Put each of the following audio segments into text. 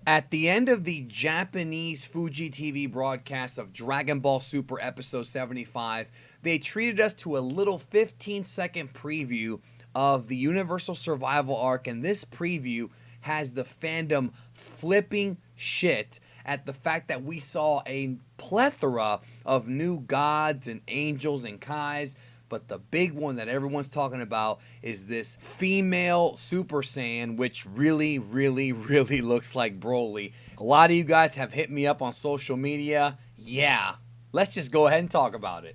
At the end of the Japanese Fuji TV broadcast of Dragon Ball Super Episode 75, they treated us to a little 15-second preview of the Universal Survival arc, and this preview has the fandom flipping shit at the fact that we saw a plethora of new gods and angels and kais. But the big one that everyone's talking about is this female Super Saiyan, which really looks like Broly. A lot of you guys have hit me up on social media. Yeah, let's just go ahead and talk about it.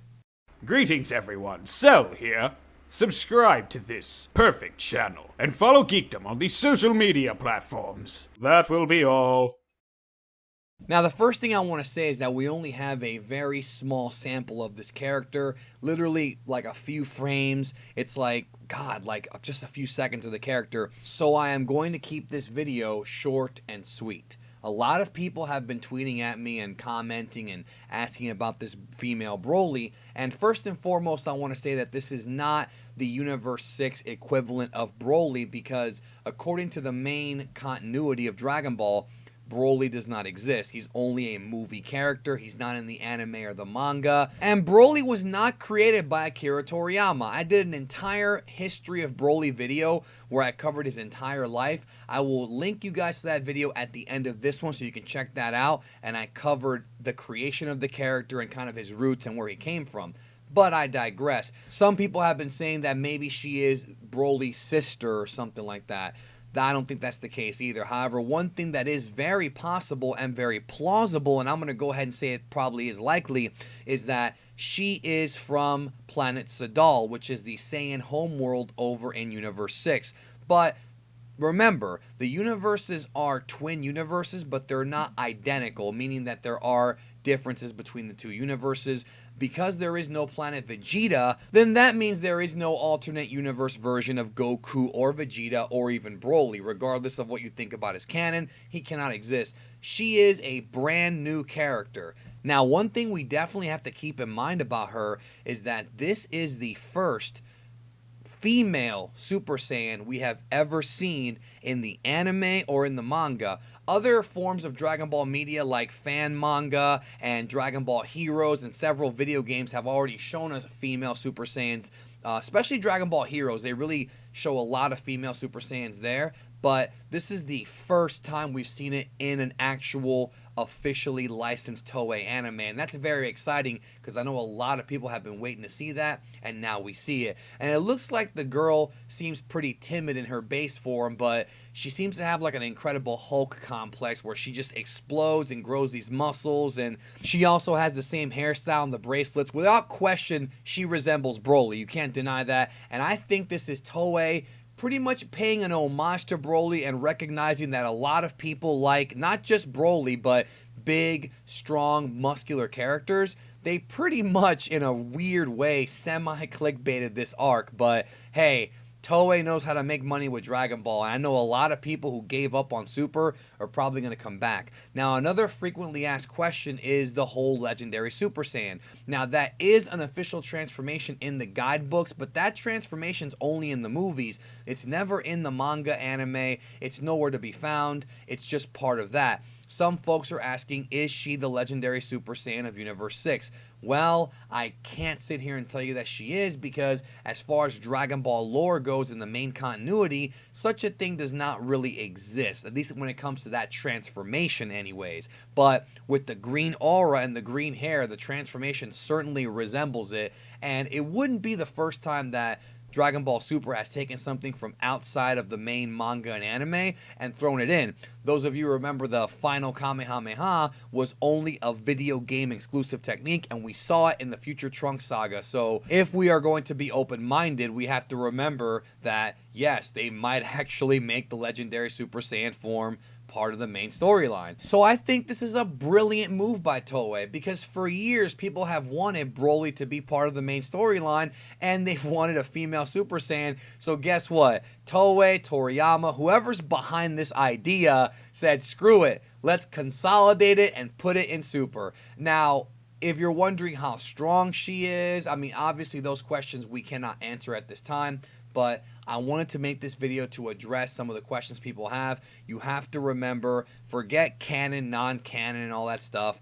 Greetings everyone, Cell here. Subscribe to this perfect channel and follow Geekdom on the social media platforms. That will be all. Now, the first thing I want to say is that we only have a very small sample of this character, literally like a few frames. It's like, God, like just a few seconds of the character. So I am going to keep this video short and sweet. A lot of people have been tweeting at me and commenting and asking about this female Broly. And first and foremost, I want to say that this is not the Universe 6 equivalent of Broly, because according to the main continuity of Dragon Ball, Broly does not exist. He's only a movie character. He's not in the anime or the manga. And Broly was not created by Akira Toriyama. I did an entire history of Broly video where I covered his entire life. I will link you guys to that video at the end of this one so you can check that out. And I covered the creation of the character and kind of his roots and where he came from. But I digress. Some people have been saying that maybe she is Broly's sister or something like that. I don't think that's the case either. However, one thing that is very possible and very plausible, and I'm going to go ahead and say it probably is likely, is that she is from planet Sadal, which is the Saiyan homeworld over in Universe 6. But remember, the universes are twin universes, but they're not identical, meaning that there are differences between the two universes. Because there is no planet Vegeta, then that means there is no alternate universe version of Goku or Vegeta or even Broly. Regardless of what you think about his canon, he cannot exist. She is a brand new character. Now, one thing we definitely have to keep in mind about her is that this is the first female Super Saiyan we have ever seen in the anime or in the manga. Other forms of Dragon Ball media like fan manga and Dragon Ball Heroes and several video games have already shown us female Super Saiyans, especially Dragon Ball Heroes. They really show a lot of female Super Saiyans there, but this is the first time we've seen it in an actual officially licensed Toei anime, and that's very exciting because I know a lot of people have been waiting to see that, and now we see it. And it looks like the girl seems pretty timid in her base form, but she seems to have like an incredible Hulk complex where she just explodes and grows these muscles, and she also has the same hairstyle and the bracelets. Without question, she resembles Broly. You can't deny that, and I think this is Toei pretty much paying an homage to Broly and recognizing that a lot of people like not just Broly, but big, strong, muscular characters. They pretty much, in a weird way, semi-clickbaited this arc, but hey, Toei knows how to make money with Dragon Ball, and I know a lot of people who gave up on Super are probably going to come back. Now, another frequently asked question is the whole Legendary Super Saiyan. Now, that is an official transformation in the guidebooks, but that transformation's only in the movies. It's never in the manga anime. It's nowhere to be found. It's just part of that. Some folks are asking, is she the Legendary Super Saiyan of Universe 6? Well, I can't sit here and tell you that she is, because as far as Dragon Ball lore goes in the main continuity, such a thing does not really exist, at least when it comes to that transformation anyways. But with the green aura and the green hair, the transformation certainly resembles it, and it wouldn't be the first time that Dragon Ball Super has taken something from outside of the main manga and anime and thrown it in. Those of you who remember the final Kamehameha was only a video game exclusive technique, and we saw it in the Future Trunks saga. So if we are going to be open-minded, we have to remember that, yes, they might actually make the Legendary Super Saiyan form part of the main storyline. So I think this is a brilliant move by Toei, because for years people have wanted Broly to be part of the main storyline, and they've wanted a female Super Saiyan. So guess what? Toei, Toriyama, whoever's behind this idea said, screw it, let's consolidate it and put it in Super. Now, if you're wondering how strong she is, I mean, obviously those questions we cannot answer at this time, but I wanted to make this video to address some of the questions people have. You have to remember, forget canon, non-canon, and all that stuff.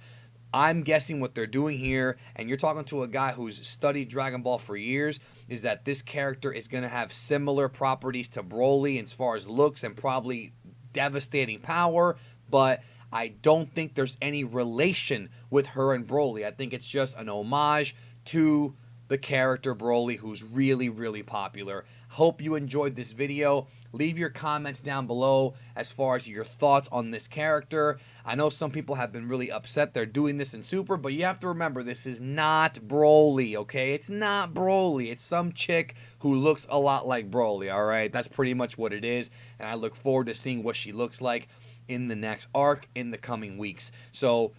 I'm guessing what they're doing here, and you're talking to a guy who's studied Dragon Ball for years, is that this character is going to have similar properties to Broly as far as looks and probably devastating power, but I don't think there's any relation with her and Broly. I think it's just an homage to the character Broly, who's really, really popular. Hope you enjoyed this video. Leave your comments down below as far as your thoughts on this character. I know some people have been really upset they're doing this in Super, but you have to remember, this is not Broly, okay? It's not Broly. It's some chick who looks a lot like Broly, all right? That's pretty much what it is, and I look forward to seeing what she looks like in the next arc in the coming weeks. So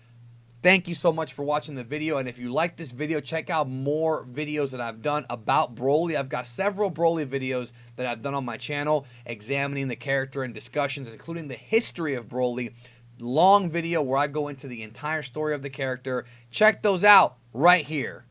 thank you so much for watching the video, and if you like this video, check out more videos that I've done about Broly. I've got several Broly videos that I've done on my channel examining the character and discussions, including the history of Broly. Long video where I go into the entire story of the character. Check those out right here.